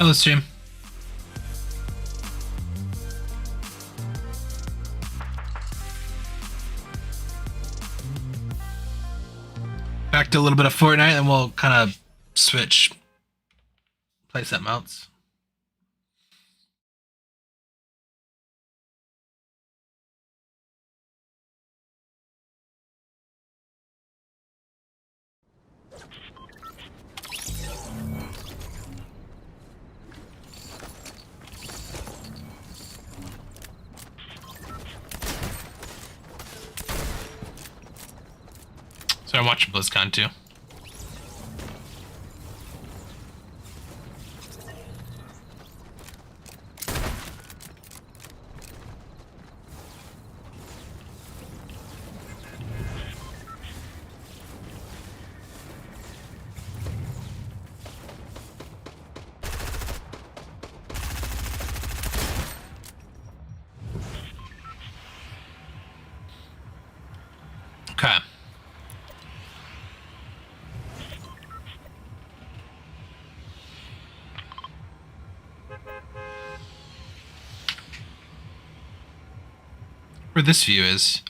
Hello, stream. Back to a little bit of Fortnite, and we'll kind of switch playset mounts. So I'm watching BlizzCon too. Okay. Where this view is.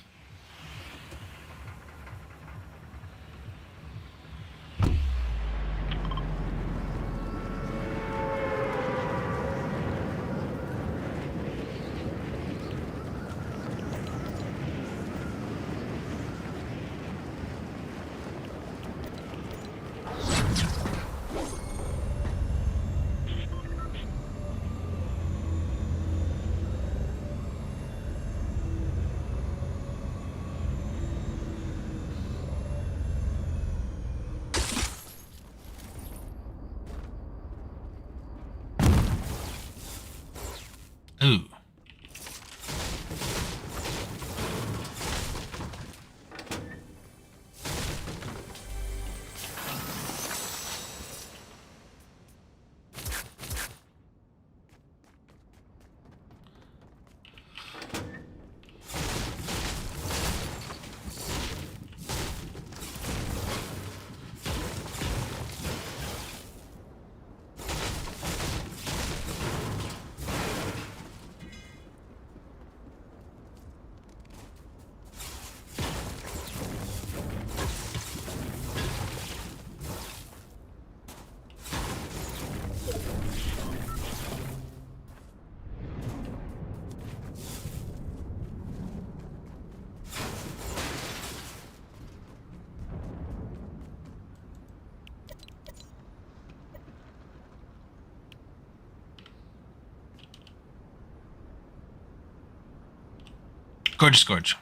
Ooh. Gorgeous Gorge.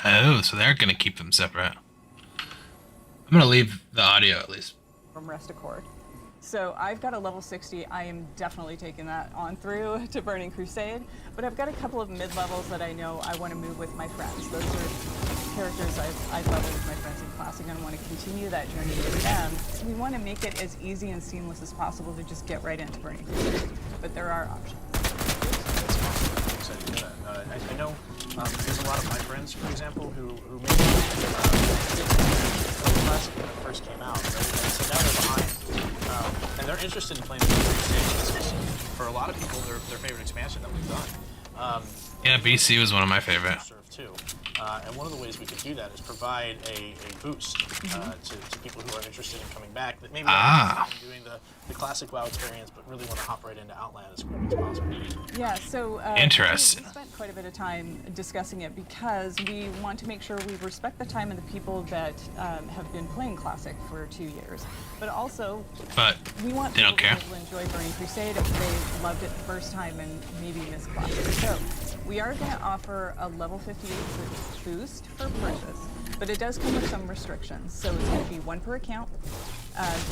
Oh, so they're gonna keep them separate. I'm gonna leave the audio at least. From rest accord. So I've got a level 60. I am definitely taking that on through to Burning Crusade. But I've got a couple of mid-levels that I know I want to move with my friends. Those are characters I've leveled with my friends in Classic, and I want to continue that journey with them. So we want to make it as easy and seamless as possible to just get right into Burning Crusade. But there are options. I know there's a lot of my friends, for example, who maybe didn't play Classic when it first came out, right? And so now they're behind, and they're interested in playing the Crusade. For a lot of people, their favorite expansion that we've done. Yeah, BC was one of my favorite. Too. And one of the ways we could do that is provide a boost to people who are interested in coming back that maybe are interested in doing the classic WoW experience, but really want to hop right into Outland as quickly as possible. Yeah, so interesting. We spent quite a bit of time discussing it because we want to make sure we respect the time of the people that have been playing Classic for 2 years, but also we want people to be able to enjoy Burning Crusade if they loved it the first time and maybe missed Classic. So we are going to offer a level 58 boost for purchase, but it does come with some restrictions. So it's going to be 1 per account.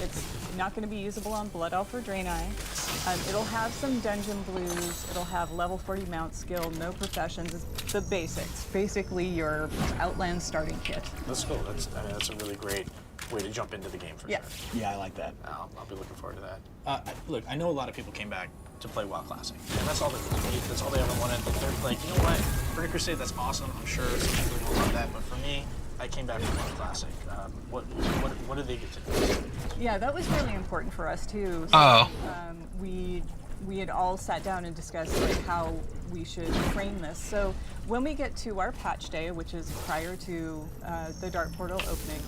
It's not going to be usable on Blood Elf or Draenei. It'll have some dungeon blues. It'll have level 40 mount skill, no professions. It's the basics, basically your Outland starting kit. That's cool. That's a really great way to jump into the game for sure. Yeah, I like that. I'll be looking forward to that. Look, I know a lot of people came back to play WoW Classic, and that's all they need. That's all they ever wanted. They're like, you know what, Burning Crusade, that's awesome. I'm sure some people don't love that, but for me, I came back from WoW Classic. What do they get to do? Yeah, that was really important for us too. So, we had all sat down and discussed like how we should frame this. So when we get to our patch day, which is prior to the Dark Portal opening,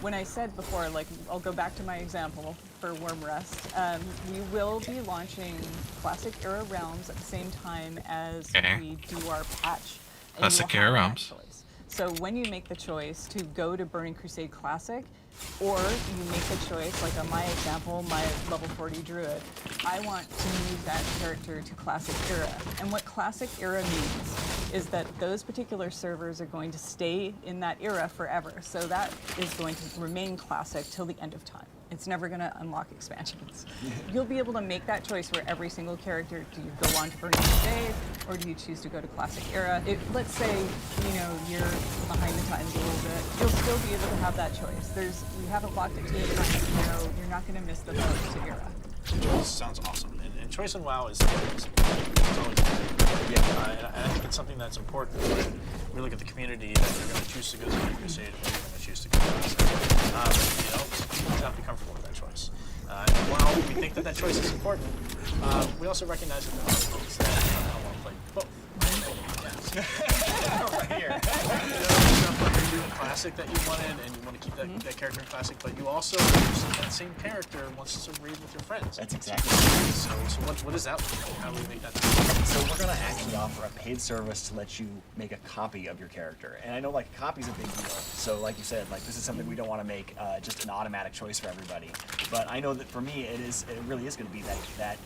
when I said before, like, I'll go back to my example for Worm Rest, we will be launching Classic Era Realms at the same time as we do our patch. Classic Era Realms. So when you make the choice to go to Burning Crusade Classic, or you make the choice, like on my example, my level 40 Druid, I want to move that character to Classic Era. And what Classic Era means is that those particular servers are going to stay in that era forever. So that is going to remain Classic till the end of time. It's never going to unlock expansions. You'll be able to make that choice for every single character. Do you go on to Burning Crusade, or do you choose to go to Classic Era? Let's say, you know, you're behind the times a little bit. You'll still be able to have that choice. We haven't locked it to a time. You know, you're not going to miss the boat to Era. Choice sounds awesome, and choice in WoW is always and I think it's something that's important when we look at the community that they're going to choose to go to Burning Crusade or they're going to choose to go to Classic. You know, you have to be comfortable with that choice. And while we think that choice is important, we also recognize that there are folks that don't want to play both. Right here. You're doing Classic that you wanted, and you want to keep that character in Classic, but you also, that same character wants to raid with your friends. That's exactly right. So what is that like? How do we make that? So we're going to actually offer a paid service to let you make a copy of your character. And I know, like, a copy's a big deal. So like you said, like, this is something we don't want to make just an automatic choice for everybody. But I know that for me, it really is going to be that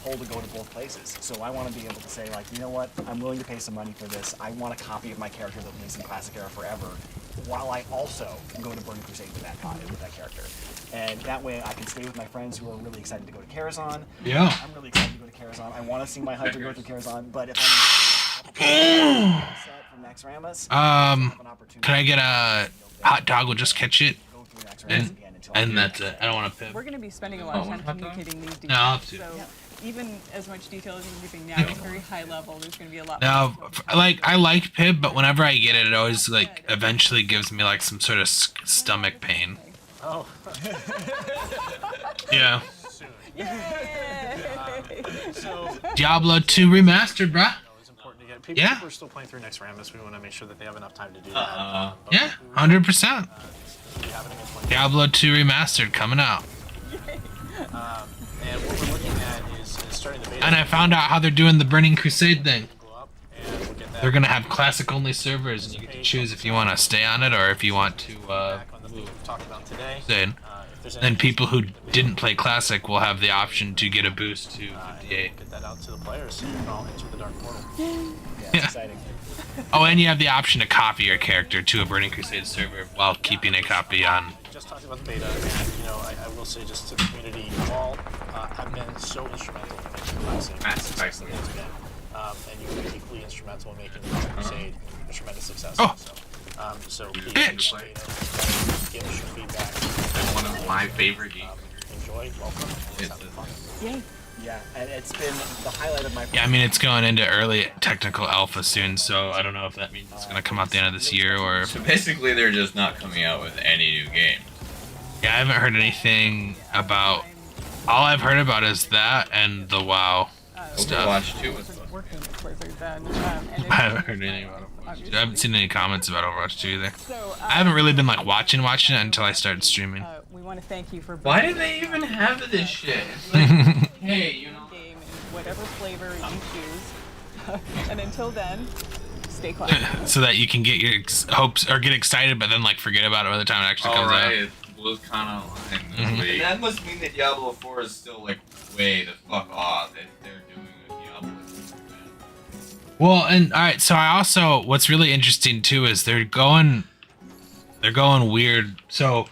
pull to go to both places. So I want to be able to say, like, you know what, I'm willing to pay some money for this. I want a copy of my character that plays in Classic Era forever, while I also go to Burning Crusade with that character. And that way I can stay with my friends who are really excited to go to Karazhan. Yeah. I'm really excited to go to Karazhan. I want to see my Hunter go to Karazhan, but if I'm set from Max Ramus, can I get a hot dog? We'll just catch it. And that's it. I don't want to pivot. We're going to be spending a lot of time communicating these details. No, I'll have to. So even as much detail as you're giving now, it's very high level. There's going to be a lot. Now, like, I like Pib, but whenever I get it, it always, like, eventually gives me, like, some sort of stomach pain. Oh. Yeah. So Diablo 2 remastered, bruh. It's important to get people who are still playing through Next Ramus. We want to make sure that they have enough time to do that. Yeah, 100%. Diablo 2 remastered coming out. And what we're looking at is starting the beta. And I found out how they're doing the Burning Crusade thing. They're gonna have classic only servers, and you get to choose if you want to stay on it or if you want to then people who didn't play classic will have the option to get a boost to 58. Get that out to the players so you can all enter the Dark Portal. Yeah, exciting. Oh, and you have the option to copy your character to a Burning Crusade server while keeping a copy on. Just talked about the beta, and you know, I I will say just to the community, you all have been so instrumental in making Classic the success that it has been. And you've been equally instrumental in making Crusade a tremendous success. Oh. So please Bitch. give us your feedback. It's one of my favorite games. Enjoy, welcome, and let's have fun. Yay. Yeah, and it's been the highlight of my. Yeah, I mean it's going into early technical alpha soon, so I don't know if that means it's gonna come out the end of this year or. So basically, they're just not coming out with any new game. Yeah, I haven't heard anything about. All I've heard about is that and the WoW stuff. Overwatch 2 was Working with Blizzard then. I haven't heard anything about Overwatch 2. I haven't seen any comments about Overwatch 2 either. So, I haven't really been like watching it until I started streaming. we want to thank you for Why do they even have this shit? It's like, hey, you know. game in whatever flavor you choose. And until then, stay classy. So that you can get your hopes or get excited, but then like forget about it by the time it actually comes out. Alright, it was kind of lying this Mhm. week. And that must mean that Diablo 4 is still like way the fuck off if they're doing a Diablo 2. Well, and all right, so I also what's really interesting too is they're going weird. So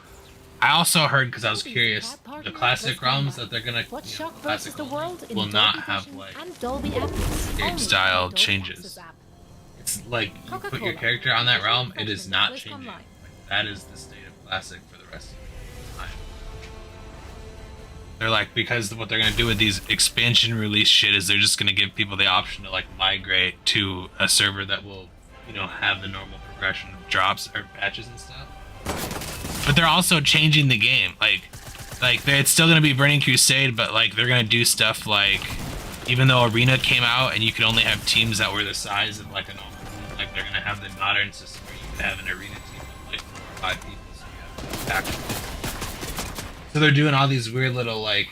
I also heard because I was curious, the classic realms that they're gonna What you know, shock classic versus the world in will Dolby not have Vision like and Dolby Atmos. game Only style on Dolby changes. Atmos app. it's like you put your Coca-Cola. character on that realm, it is Refreshment. not Click changing. online. That is the state of classic for the rest of the time. They're like because what they're gonna do with these expansion release shit is they're just gonna give people the option to like migrate to a server that will, you know, have the normal progression of drops or patches and stuff. But they're also changing the game. Like it's still gonna be Burning Crusade, but like they're gonna do stuff like even though Arena came out and you could only have teams that were the size of like a normal team, like they're gonna have the modern system where you could have an Arena team of like 4 or 5 people, so you have factions. So they're doing all these weird little like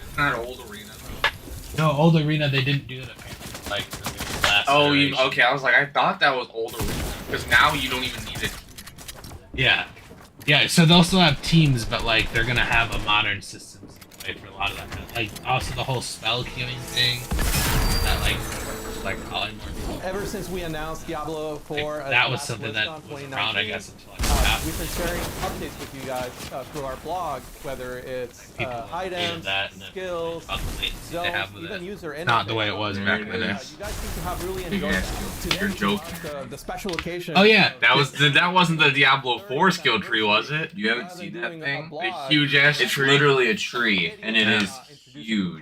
It's not old Arena though. no old Arena they didn't do it apparently like the last Oh, iteration. okay. I was like, I thought that was old Arena because now you don't even need it. Yeah. Yeah, so they'll still have teams, but like they're gonna have a modern system way for a lot of that kind of, like also the whole spell queuing thing. That like calling more people. Ever since we announced Diablo 4, Like, that was something that was around, I guess, until like we've been sharing updates with you guys through our blog, whether it's people hated items, that and the skills, about the latency they zones, have with even it. user Not the way it interface. was back in the day. You guys seem to have really enjoyed that. You're joking. The special occasion. Oh yeah, That wasn't the Diablo 4 skill tree, was it? You haven't seen that thing? The huge ass It's tree. literally a tree, and it is huge.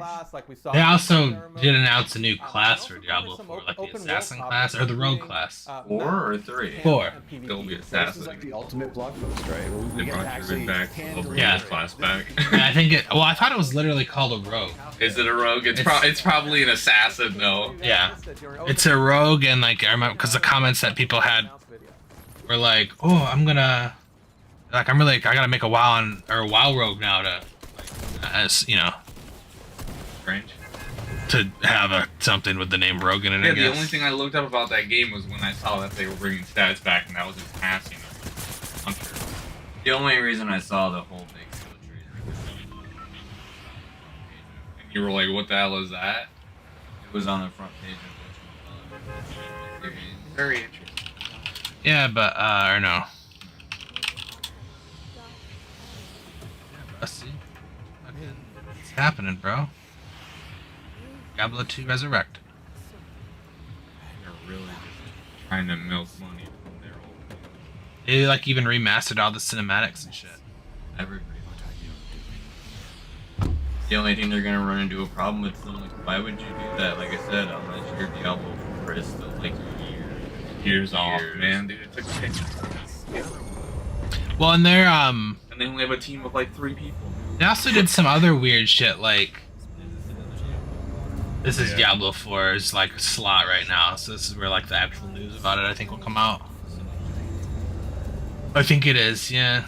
They also did announce a new class for Diablo 4, like the assassin class or the rogue class. 4 or 3? 4. It'll be This is assassin. like the ultimate blog post, right? Where we They get to brought actually you back hand over Yeah. his class back. And I think it. Well, I thought it was literally called a rogue. Is it a rogue? It's probably an assassin though. Yeah, it's a rogue, and like I remember because the comments that people had were like, "Oh, I'm gonna, like, I gotta make a WoW rogue now to, like, as you know, Strange. to have something with the name Rogan in it." Yeah, I the guess. only thing I looked up about that game was when I saw that they were bringing stats back, and that was in passing. Hunter. The only reason I saw the whole big skill tree And you were like, "What the hell is that?" it was on the front page of this. Very interesting. Yeah, but or no. Let's see. Fucking, it's happening, bro. Diablo 2 Resurrected. They're really just trying to milk money from their old. They like even remastered all the cinematics and shit. Everybody. The only thing they're gonna run into a problem with them, like, why would you do that? Like I said, unless your Diablo 4 is still like Years off, Years. man. Dude, it took 10 years. Well, and they're And they only have a team of like 3 people. they also did some other weird shit like this is Yeah. Diablo 4's like slot right now, so this is where like the actual news about it I think will come out. I think it is, yeah.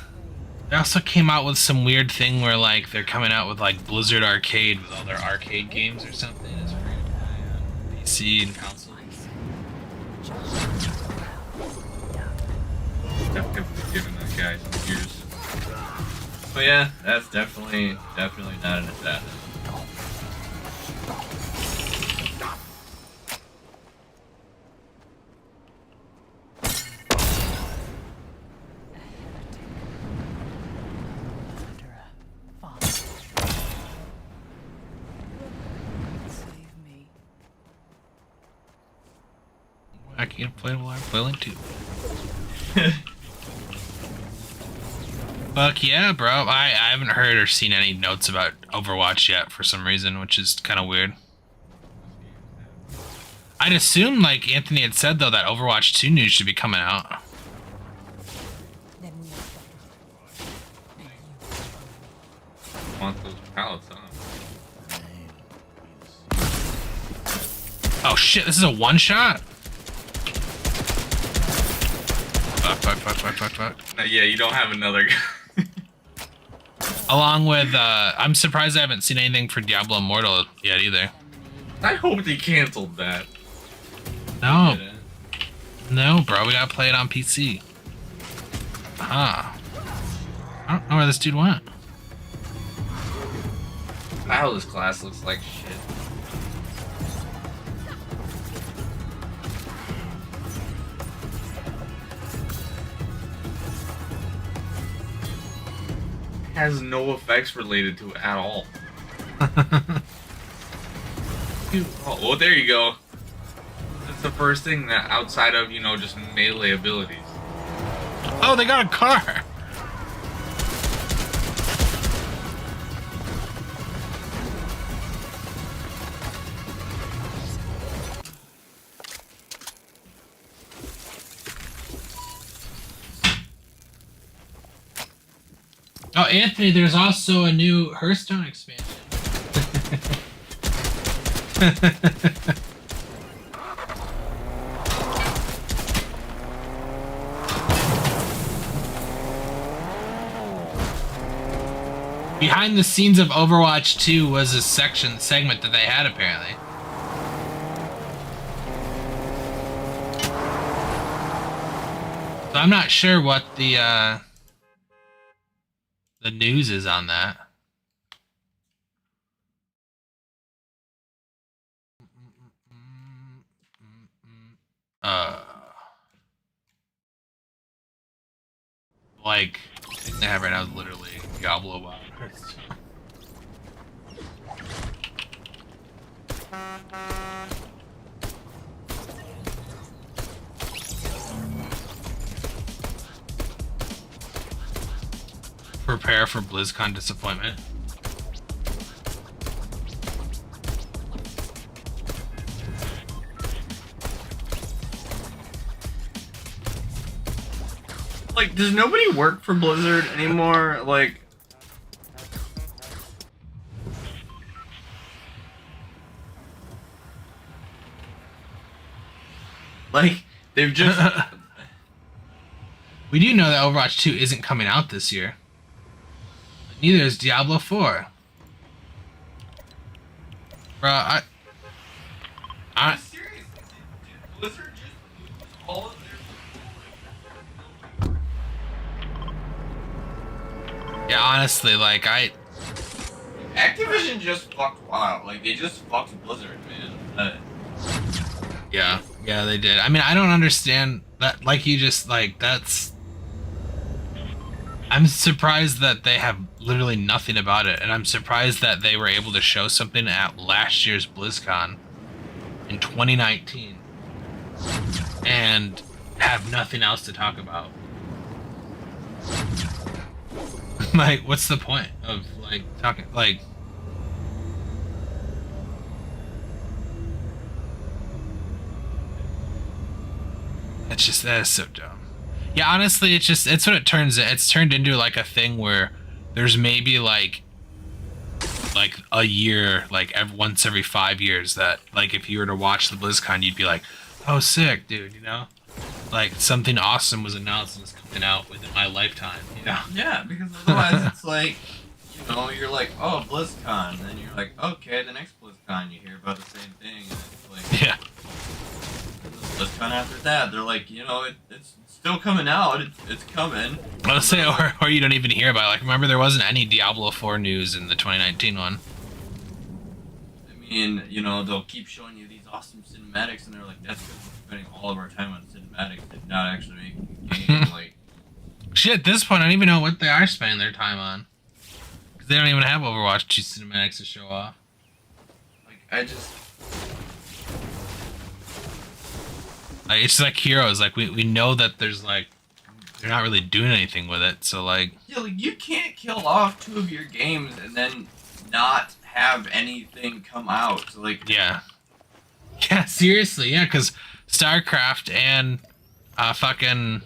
They also came out with some weird thing where like they're coming out with like Blizzard Arcade with all their arcade games or something. It's free to play on PC and console. Definitely giving that guy some years. But yeah, that's definitely not an assassin. You know, play Link 2. Fuck yeah, bro. I haven't heard or seen any notes about Overwatch yet for some reason, which is kind of weird. I'd assume, like Anthony had said, though, that Overwatch 2 news should be coming out. Want those pallets, huh? Oh shit, this is a one-shot? Fuck. Yeah, you don't have another guy. Along with, I'm surprised I haven't seen anything for Diablo Immortal yet either. I hope they canceled that. No. No, bro, we gotta play it on PC. Huh. I don't know where this dude went. Wow, this class looks like shit. Has no effects related to it at all. Oh, there you go. That's the first thing that outside of, you know, just melee abilities. Oh, they got a car! Oh, Anthony, there's also a new Hearthstone expansion. Behind the scenes of Overwatch 2 was a segment that they had apparently. So I'm not sure what the news is on that. Like, the thing they have right now is literally Diablo WoW. Prepare for BlizzCon disappointment. Like, does nobody work for Blizzard anymore? Like, they've just. We do know that Overwatch 2 isn't coming out this year. Neither is Diablo 4. Bro, I Seriously, did Blizzard just lose all of their... yeah, honestly, like Activision just fucked WoW. Like, they just fucked Blizzard, man. yeah, they did. I mean, I don't understand that. Like, you just that's. I'm surprised that they have literally nothing about it, and I'm surprised that they were able to show something at last year's BlizzCon in 2019 and have nothing else to talk about. Like, what's the point of talking that is so dumb. Yeah, honestly, it's what it's turned into, like a thing where there's maybe like a year, once every 5 years, that like if you were to watch the BlizzCon, you'd be like, oh sick, dude, you know, like something awesome was announced and is coming out within my lifetime, you know. Yeah, because otherwise it's like, you know, you're like, oh, BlizzCon, and then you're like, okay, the next BlizzCon you hear about the same thing, and it's like, Yeah. BlizzCon after that, they're like, you know, it's still coming out, it's coming. Let's say, or you don't even hear about it. Like, remember, there wasn't any Diablo 4 news in the 2019 one. I mean, you know, they'll keep showing you these awesome cinematics, and they're like, that's because we're spending all of our time on cinematics and not actually making a game. Like, Shit, at this point, I don't even know what they are spending their time on. Because they don't even have Overwatch 2 cinematics to show off. I just... Like, it's like Heroes. Like we know that there's like they're not really doing anything with it. So like, Yeah, like you can't kill off 2 of your games and then not have anything come out. So like, yeah, seriously, yeah, because StarCraft and fucking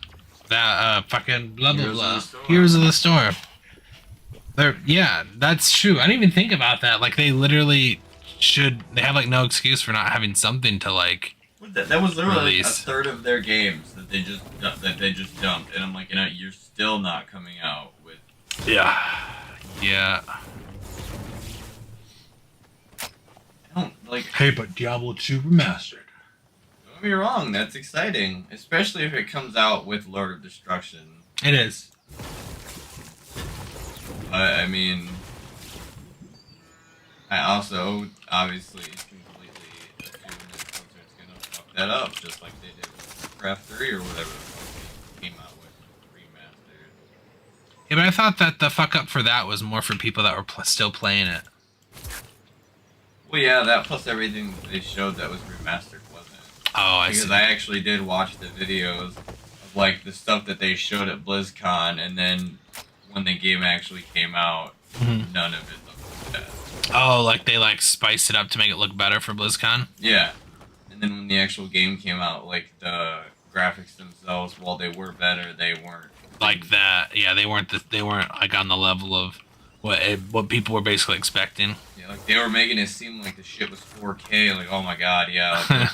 that fucking blah blah Heroes of blah the Storm. Heroes of the Storm. Yeah, that's true. I didn't even think about that. Like they literally they have like no excuse for not having something to like. that was literally like a Release. third of their games that they just dumped, and I'm like, you're still not coming out with. Yeah. Yeah. I don't like. Hey, but Diablo 2 remastered. Don't get me wrong, that's exciting, especially if it comes out with Lord of Destruction. It is. I mean, I also obviously completely assume that Blizzard's gonna fuck that up, just like they did with Craft 3 or whatever the fuck they came out with remastered. Yeah, but I thought that the fuck up for that was more for people that were still playing it. Well, yeah, that plus everything they showed that was remastered wasn't. Oh, I Because see. I actually did watch the videos of like the stuff that they showed at BlizzCon, and then when the game actually came out, none of it looked like that. Oh, like they like spiced it up to make it look better for BlizzCon? Yeah. And then when the actual game came out, like the graphics themselves, while they were better, they weren't Like that. Yeah, they weren't like on the level of what people were basically expecting. Yeah, like they were making it seem like the shit was 4K. Like, oh my god, yeah, like,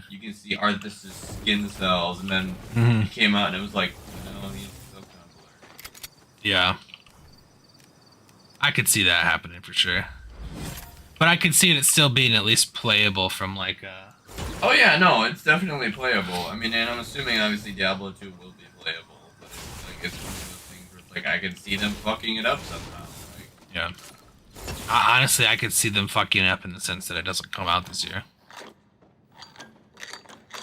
you can see Arthas' skin cells, and then it came out and it was like, no, he's so kind of blurry. Yeah. I could see that happening for sure. But I could see it still being at least playable from like Oh yeah, no, it's definitely playable. I mean, and I'm assuming obviously Diablo 2 will be playable, but it's like it's one of those things where it's like I can see them fucking it up somehow. Like, yeah. Honestly, I could see them fucking it up in the sense that it doesn't come out this year.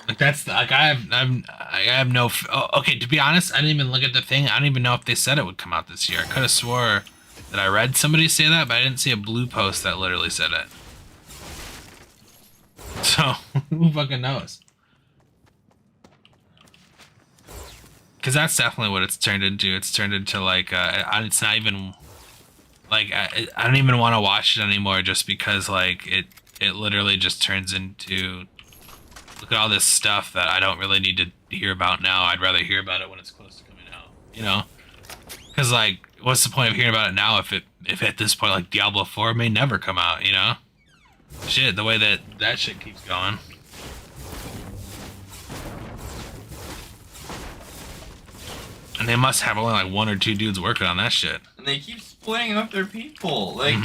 Like that's like I have no. Okay, to be honest, I didn't even look at the thing. I don't even know if they said it would come out this year. I could have swore that I read somebody say that, but I didn't see a blue post that literally said it. So who fucking knows? Because that's definitely what it's turned into. It's turned into like it's not even like I don't even want to watch it anymore just because like it literally just turns into look at all this stuff that I don't really need to hear about now. I'd rather hear about it when it's close to coming out, you know? Because like, what's the point of hearing about it now if at this point like Diablo 4 may never come out, you know? Shit, the way that shit keeps going. And they must have only like 1 or 2 dudes working on that shit. and they keep splitting up their people. Like,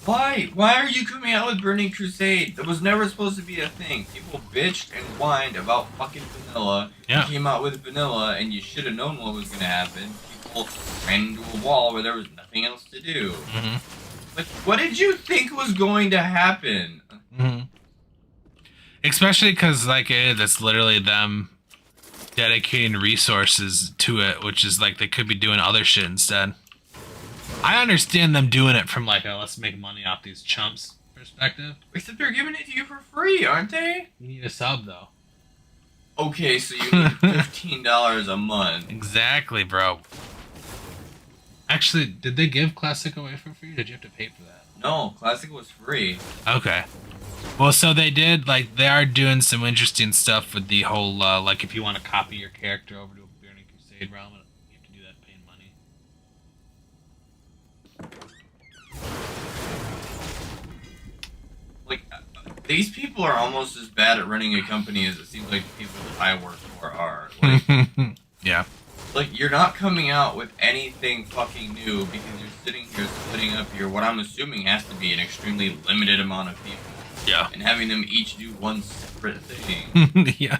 why? Why are you coming out with Burning Crusade? That was never supposed to be a thing. People bitched and whined about fucking vanilla. Yeah. You came out with vanilla, and you should have known what was gonna happen. People ran into a wall where there was nothing else to do. Like, what did you think was going to happen? Especially because like that's literally them dedicating resources to it, which is like they could be doing other shit instead. I understand them doing it from like a let's make money off these chumps perspective. Except they're giving it to you for free, aren't they? You need a sub though. Okay, so you need $15 a month. Exactly, bro. Actually, did they give Classic away for free? Or did you have to pay for that? No, Classic was free. Okay. Well, so they did, like, they are doing some interesting stuff with the whole, like, if you want to copy your character over to a Burning Crusade realm, you have to do that paying money. Like, these people are almost as bad at running a company as it seems like the people that I work for are. Like, Yeah. like, you're not coming out with anything fucking new because you're sitting here splitting up your, what I'm assuming has to be an extremely limited amount of people. Yeah. And having them each do one separate thing. Yeah.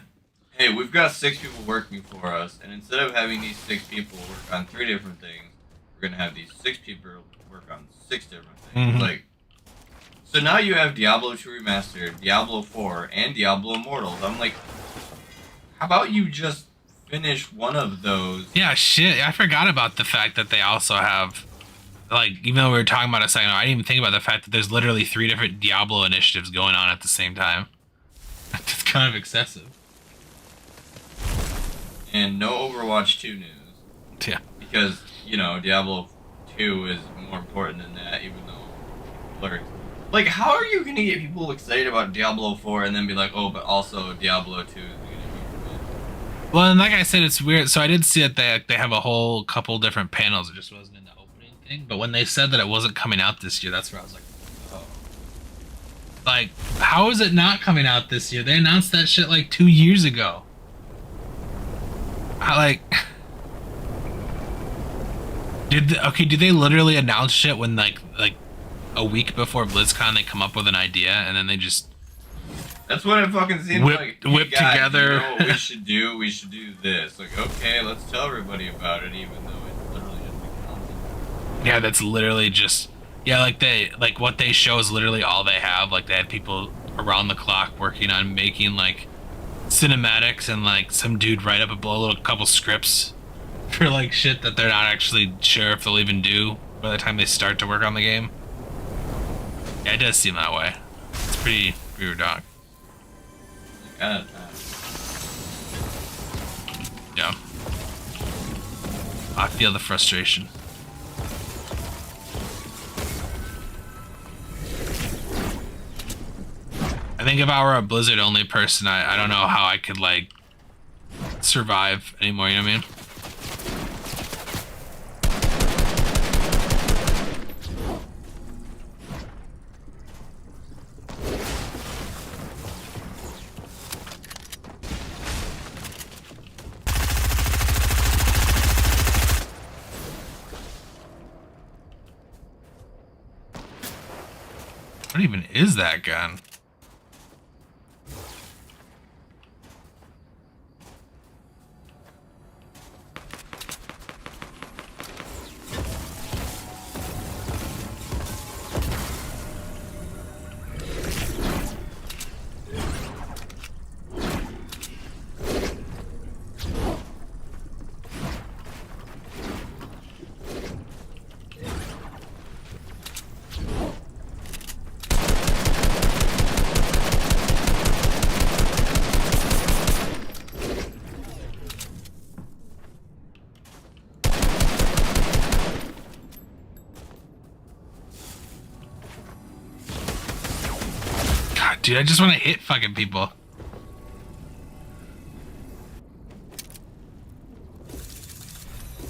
Hey, we've got 6 people working for us, and instead of having these 6 people work on 3 different things, we're gonna have these 6 people work on 6 different things. Like, so now you have Diablo 2 Remastered, Diablo 4, and Diablo Immortals. I'm like, how about you just finish one of those? Yeah, shit. I forgot about the fact that they also have, like, even though we were talking about it a second ago, I didn't even think about the fact that there's literally 3 different Diablo initiatives going on at the same time. That's kind of excessive. and no Overwatch 2 news. Yeah. Because, you know, Diablo 2 is more important than that, even though like, how are you gonna get people excited about Diablo 4 and then be like, oh, but also Diablo 2 is gonna be Well, and like I said, it's weird. So I did see that they have a whole couple different panels. It just wasn't in the opening thing. But when they said that it wasn't coming out this year, that's where I was like, oh. Like, how is it not coming out this year? They announced that shit like 2 years ago. Did they literally announce shit when like a week before BlizzCon they come up with an idea and then they just That's what it fucking seems like. Hey, whip guys, together. You know what we should do? We should do this. Like, okay, let's tell everybody about it, even though it's literally just content. Yeah, that's literally just like what they show is literally all they have. Like they had people around the clock working on making like cinematics and like some dude write up a little couple scripts for like shit that they're not actually sure if they'll even do by the time they start to work on the game. Yeah, it does seem that way. It's pretty weird, dog. God, Yeah. I feel the frustration. I think if I were a Blizzard only person, I don't know how I could like survive anymore, you know what I mean? What even is that gun? Dude, I just want to hit fucking people.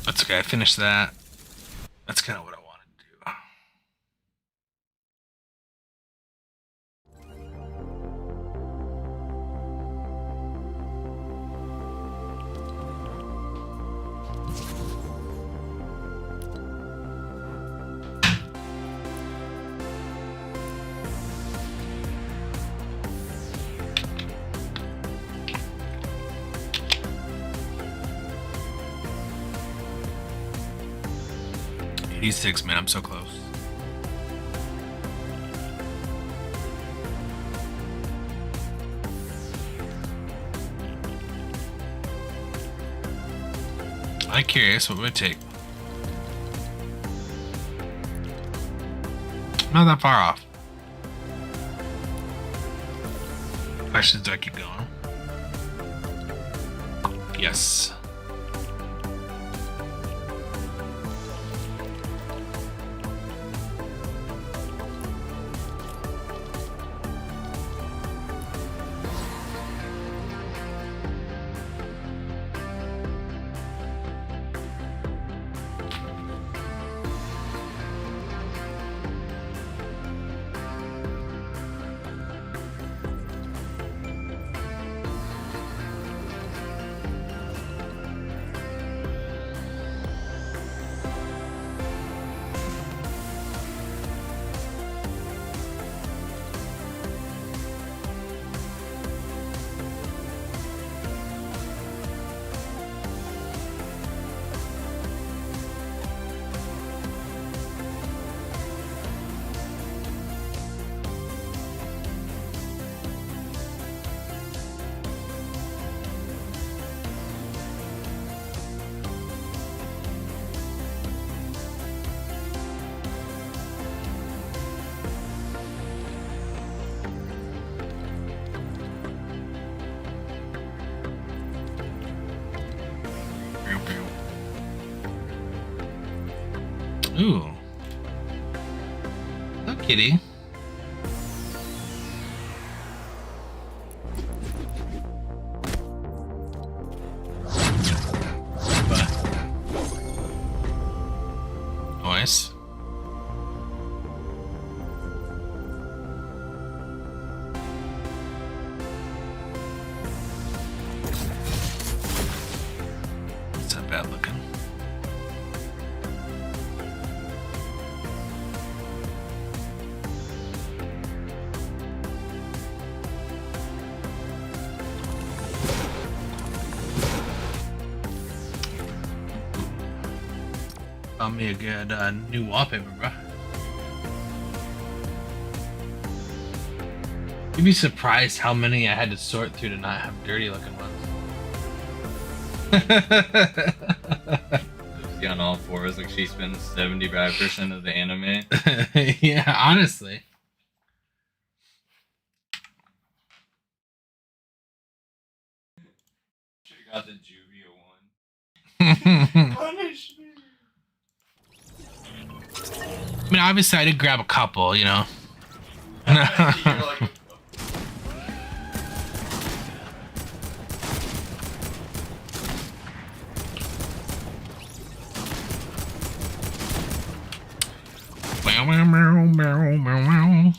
That's okay, I finished that. That's kind of what I wanted to do. E6, man, I'm so close. I'm curious what would it take. Not that far off. Questions, do I keep going? Yes. Ooh. Hello, kitty. Nice. It's not bad looking. Found me a good new wallpaper, bro. You'd be surprised how many I had to sort through to not have dirty looking ones. Lucy on all fours, like she spends 75% of the anime. Yeah, honestly. Should've got the Juvia one. Punish me. I mean, obviously, I did grab a couple, you know. You're like, Meow, meow, meow, meow, meow, meow.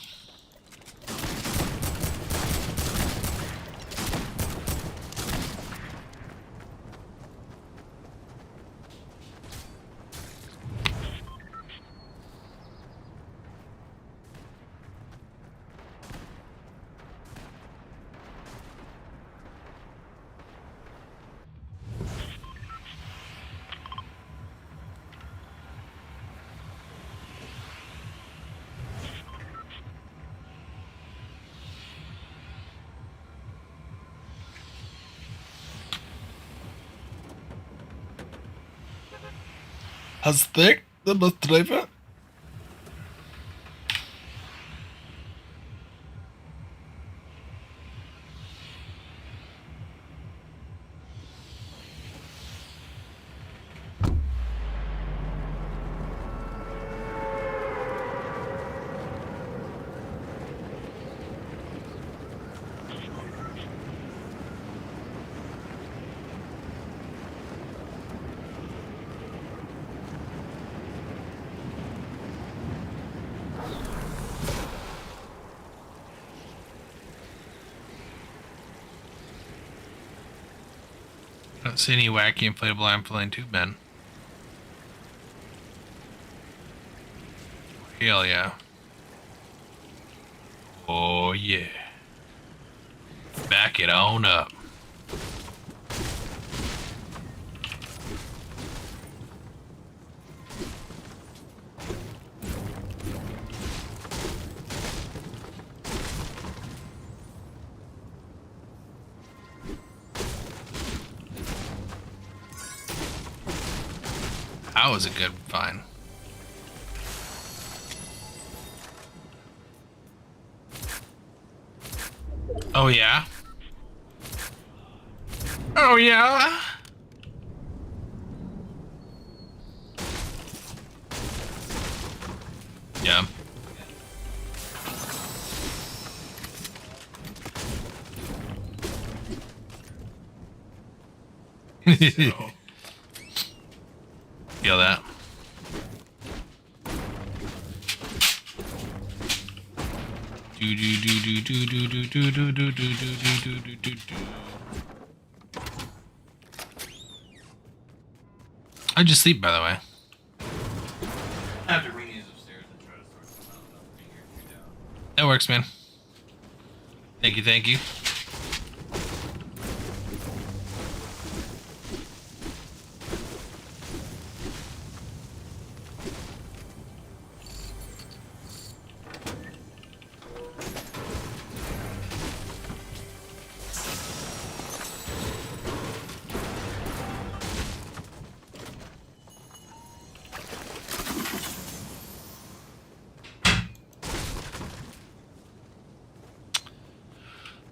Hast du das bestreven? I don't see any wacky inflatable arm filling tube, man. Hell yeah. Oh yeah. Back it on up. That was a good find. Oh yeah? Oh yeah? Yeah. Feel that. Do do do do do do do do do do do do do do do. How'd you sleep, by the way? I have to bring these upstairs and try to sort them out without being here too down. That works, man. Thank you, thank you.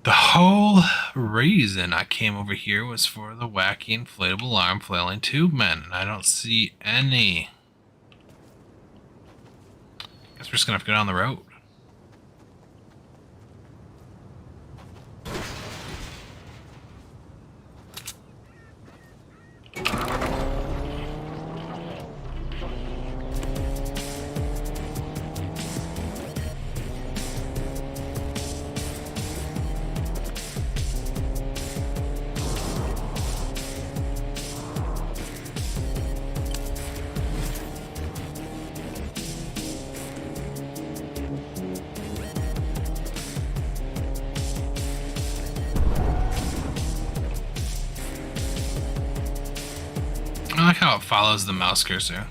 The whole reason I came over here was for the wacky inflatable arm flailing tube men, and I don't see any. Guess we're just gonna have to go down the road. I like how it follows the mouse cursor.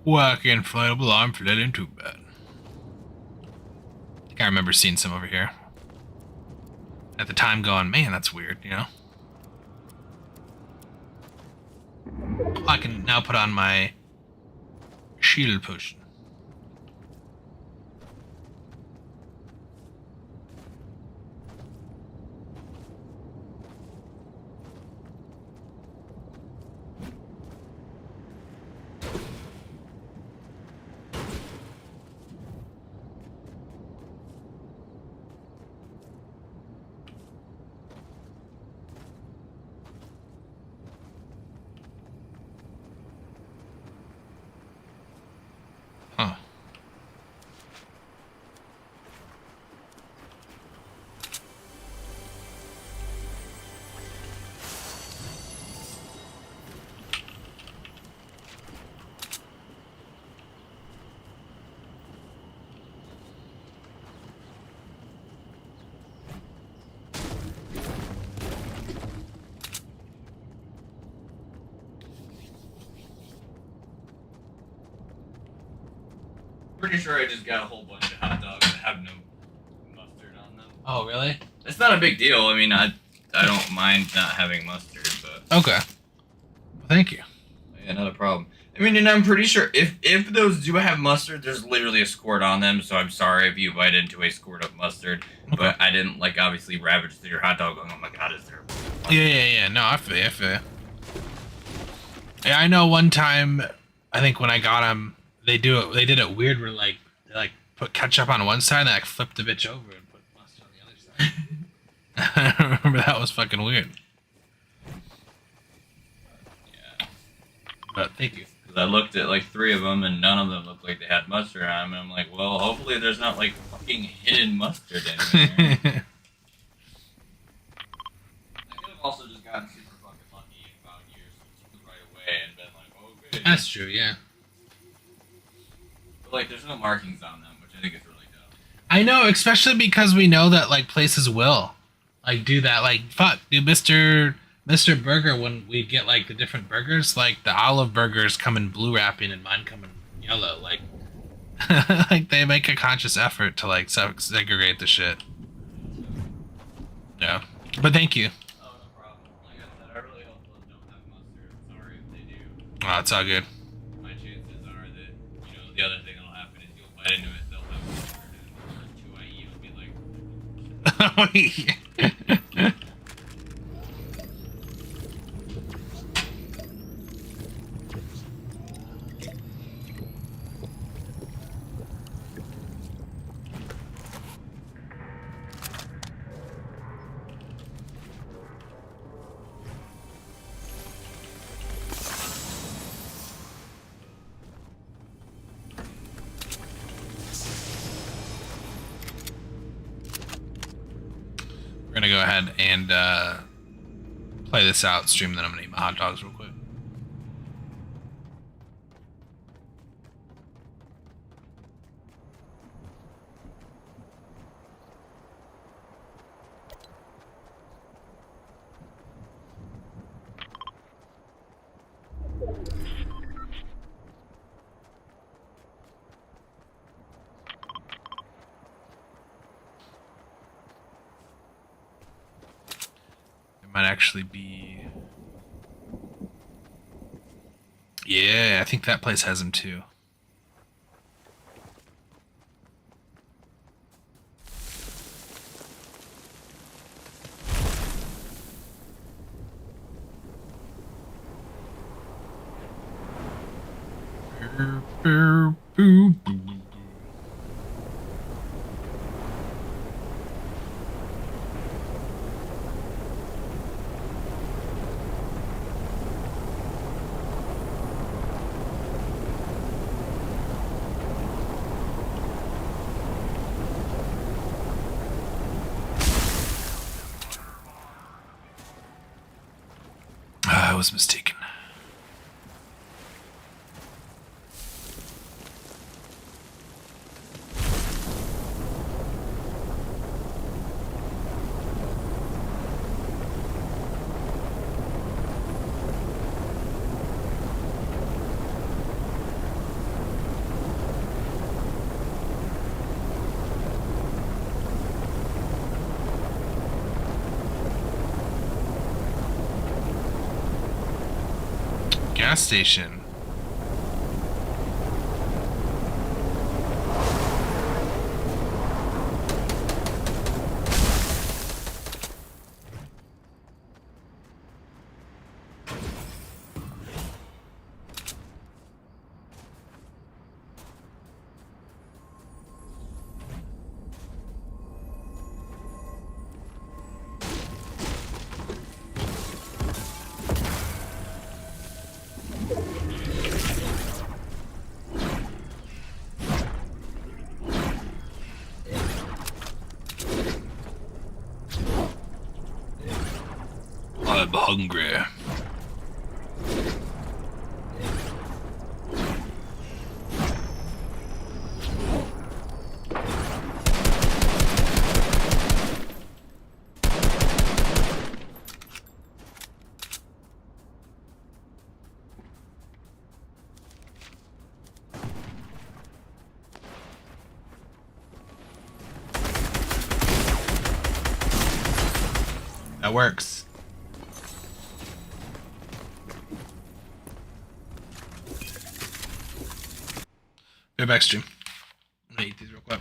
Wacky inflatable arm for that in too bad. I think I remember seeing some over here. At the time going, man, that's weird, you know? I can now put on my shield potion. Huh. Pretty sure I just got a whole bunch of hot dogs that have no mustard on them. Oh, really? It's not a big deal. I mean, I don't mind not having mustard, but Okay. Well, thank you. yeah, not a problem. I mean, and I'm pretty sure if those do have mustard, there's literally a squirt on them. So I'm sorry if you bite into a squirt of mustard, but I didn't like obviously ravage through your hot dog going, oh my god, is there? Yeah. No, I feel you, I feel you. Yeah, I know one time, I think when I got them, they did it weird where like, they like put ketchup on one side and they like flipped the bitch over and put mustard on the other side. I remember that was fucking weird. Yeah. But thank you. Because I looked at like 3 of them and none of them looked like they had mustard on them. And I'm like, well, hopefully there's not like fucking hidden mustard in there. I could have also just gotten super fucking lucky and found yours right away and been like, oh, good. That's true, yeah. But like, there's no markings on them, which I think is really dope. I know, especially because we know that like places will like do that. Like, fuck, dude, Mr. Burger, when we get like the different burgers, like the olive burgers come in blue wrapping and mine come in yellow. Like, like they make a conscious effort to like segregate the shit. Yeah, but thank you. Oh, no problem. Like I said, I really hope those don't have mustard. I'm sorry if they do. Oh, it's all good. My chances are that, you know, the other thing that'll happen is you'll bite into it, they'll have mustard, and the first 2 I eat will be like, Oh, yeah. We're gonna go ahead and play this out, stream, then I'm gonna eat my hot dogs real quick. might actually be. Yeah, I think that place has them too. I was mistaken. Gas station. I'm hungry. That works. Go back stream. I'm gonna eat these real quick.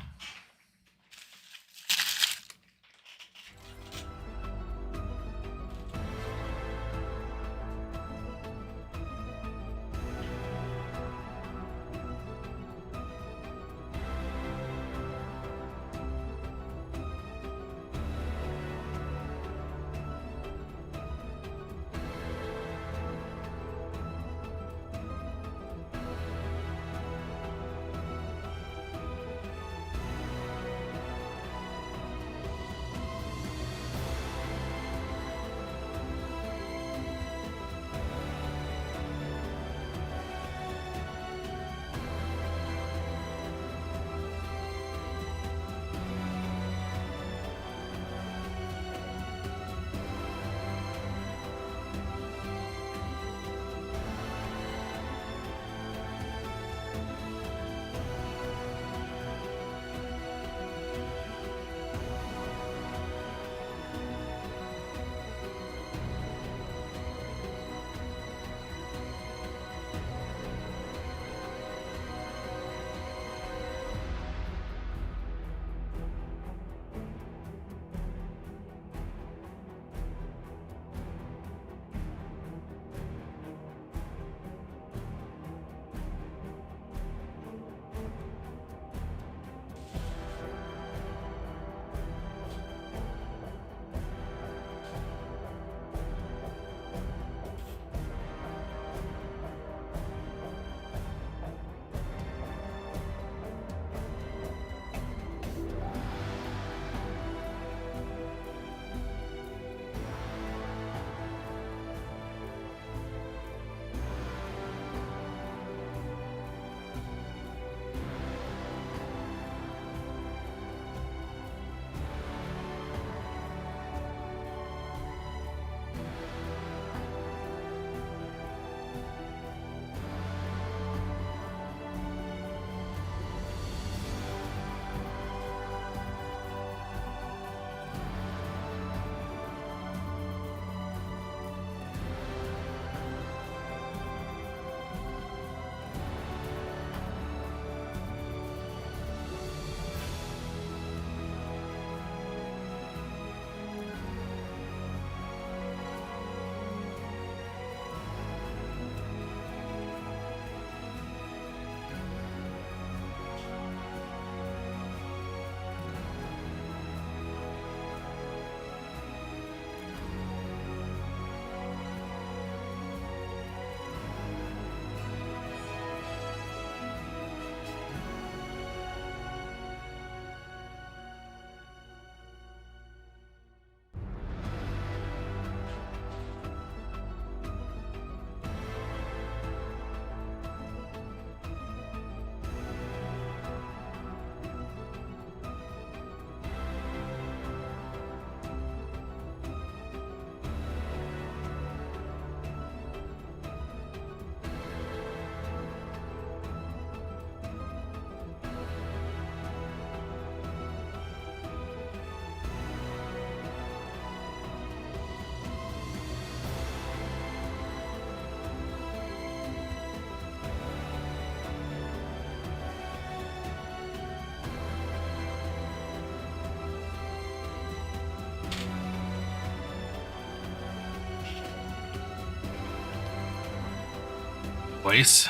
voice.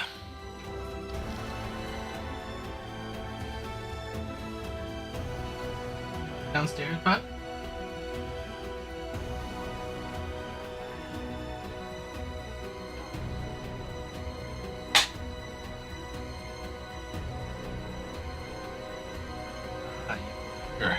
Downstairs, bud? Sure.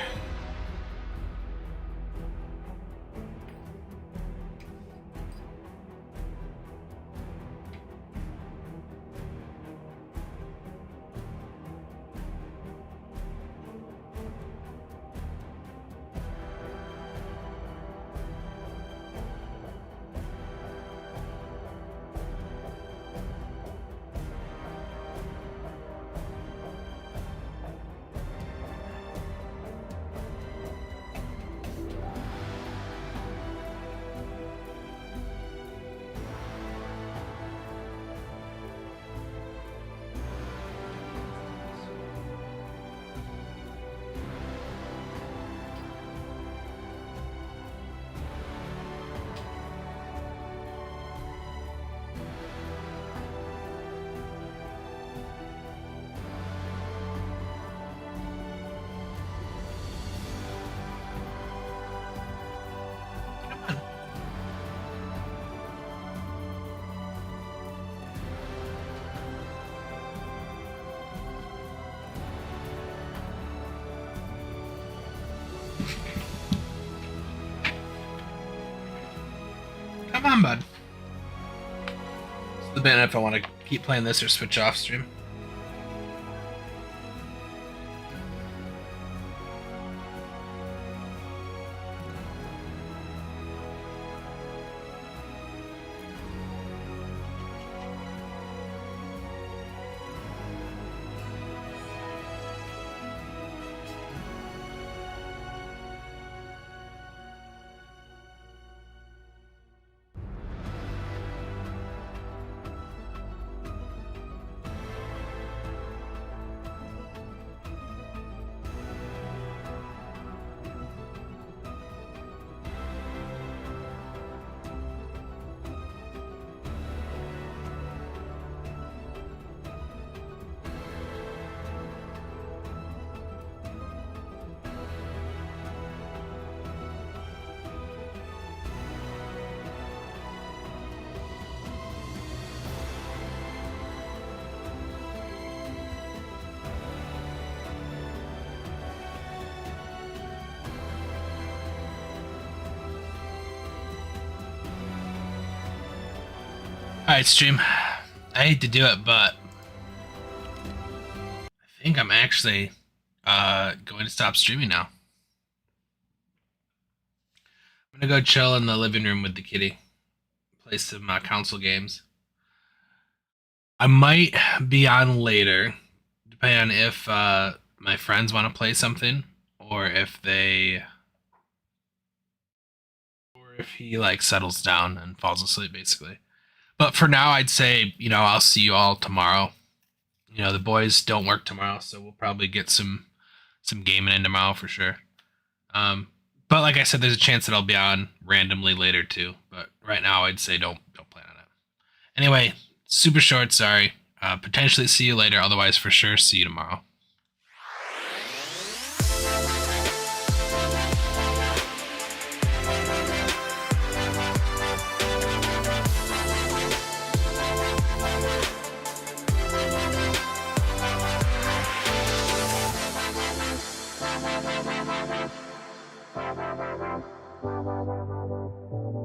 Come on, bud. It's the band if I want to keep playing this or switch off stream. Alright, stream. I hate to do it, but I think I'm actually going to stop streaming now. I'm gonna go chill in the living room with the kitty, play some console games. I might be on later, depending on if my friends want to play something, or if he like settles down and falls asleep, basically. But for now, I'd say, I'll see you all tomorrow. The boys don't work tomorrow, so we'll probably get some gaming in tomorrow for sure. But like I said, there's a chance that I'll be on randomly later too. But right now, I'd say don't plan on it. Anyway, super short. Sorry. Potentially see you later. Otherwise, for sure, see you tomorrow. Thank you.